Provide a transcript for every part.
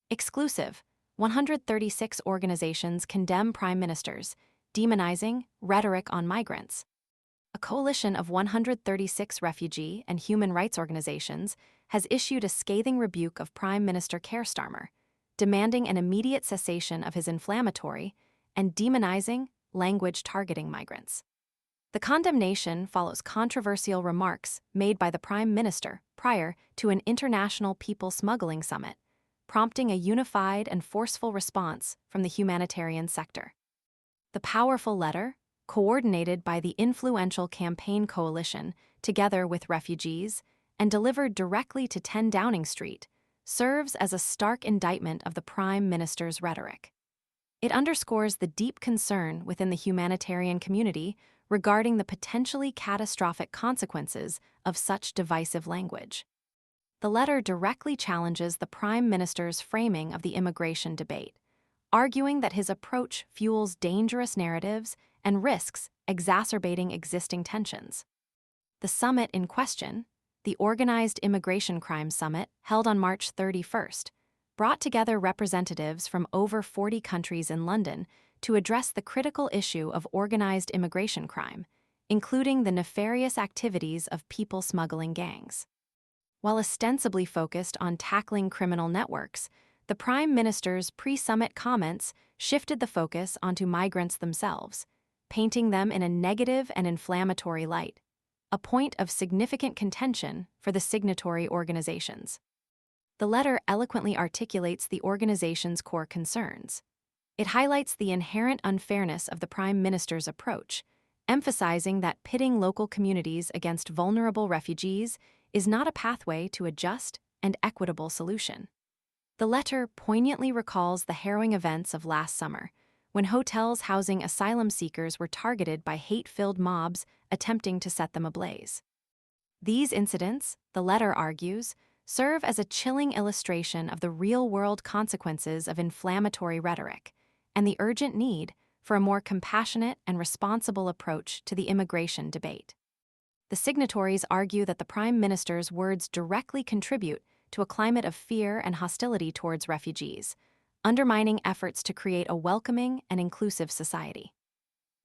Exclusive. 136 organizations condemn prime ministers, demonizing rhetoric on migrants. A coalition of 136 refugee and human rights organizations has issued a scathing rebuke of Prime Minister Keir Starmer, demanding an immediate cessation of his inflammatory and demonizing language targeting migrants. The condemnation follows controversial remarks made by the Prime Minister prior to an international people smuggling summit, prompting a unified and forceful response from the humanitarian sector. The powerful letter, coordinated by the influential campaign coalition together with refugees and delivered directly to 10 Downing Street, serves as a stark indictment of the Prime Minister's rhetoric. It underscores the deep concern within the humanitarian community regarding the potentially catastrophic consequences of such divisive language. The letter directly challenges the Prime Minister's framing of the immigration debate, arguing that his approach fuels dangerous narratives and risks exacerbating existing tensions. The summit in question, the Organised Immigration Crime Summit held on March 31st, brought together representatives from over 40 countries in London to address the critical issue of organized immigration crime, including the nefarious activities of people smuggling gangs. While ostensibly focused on tackling criminal networks, the Prime Minister's pre-summit comments shifted the focus onto migrants themselves, painting them in a negative and inflammatory light, a point of significant contention for the signatory organizations. The letter eloquently articulates the organization's core concerns. It highlights the inherent unfairness of the Prime Minister's approach, emphasizing that pitting local communities against vulnerable refugees is not a pathway to a just and equitable solution. The letter poignantly recalls the harrowing events of last summer, when hotels housing asylum seekers were targeted by hate-filled mobs attempting to set them ablaze. These incidents, the letter argues, serve as a chilling illustration of the real-world consequences of inflammatory rhetoric and the urgent need for a more compassionate and responsible approach to the immigration debate. The signatories argue that the Prime Minister's words directly contribute to a climate of fear and hostility towards refugees, undermining efforts to create a welcoming and inclusive society.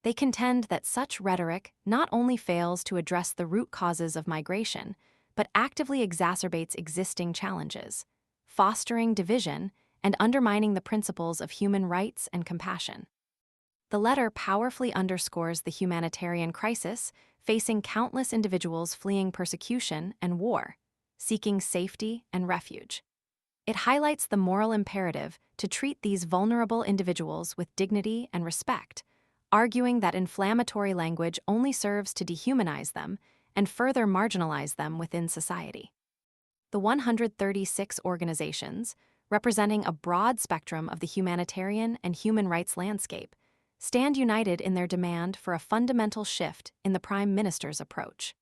They contend that such rhetoric not only fails to address the root causes of migration, but actively exacerbates existing challenges, fostering division and undermining the principles of human rights and compassion. The letter powerfully underscores the humanitarian crisis facing countless individuals fleeing persecution and war, seeking safety and refuge. It highlights the moral imperative to treat these vulnerable individuals with dignity and respect, arguing that inflammatory language only serves to dehumanize them and further marginalize them within society. The 136 organizations, representing a broad spectrum of the humanitarian and human rights landscape, stand united in their demand for a fundamental shift in the Prime Minister's approach.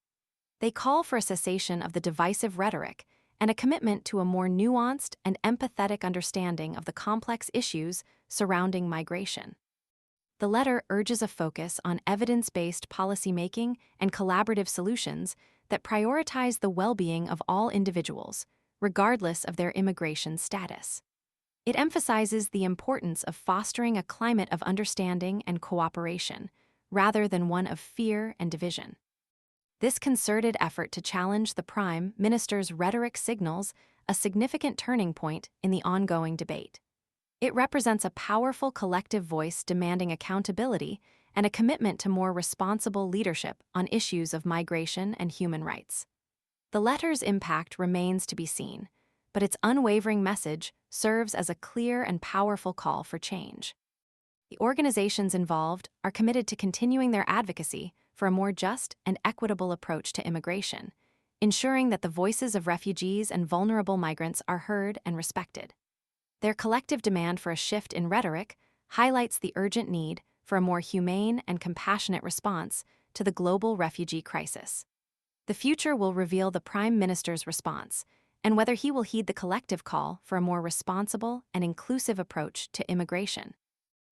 They call for a cessation of the divisive rhetoric and a commitment to a more nuanced and empathetic understanding of the complex issues surrounding migration. The letter urges a focus on evidence-based policymaking and collaborative solutions that prioritize the well-being of all individuals, regardless of their immigration status. It emphasizes the importance of fostering a climate of understanding and cooperation, rather than one of fear and division. This concerted effort to challenge the Prime Minister's rhetoric signals a significant turning point in the ongoing debate. It represents a powerful collective voice demanding accountability and a commitment to more responsible leadership on issues of migration and human rights. The letter's impact remains to be seen, but its unwavering message serves as a clear and powerful call for change. The organizations involved are committed to continuing their advocacy for a more just and equitable approach to immigration, ensuring that the voices of refugees and vulnerable migrants are heard and respected. Their collective demand for a shift in rhetoric highlights the urgent need for a more humane and compassionate response to the global refugee crisis. The future will reveal the Prime Minister's response and whether he will heed the collective call for a more responsible and inclusive approach to immigration.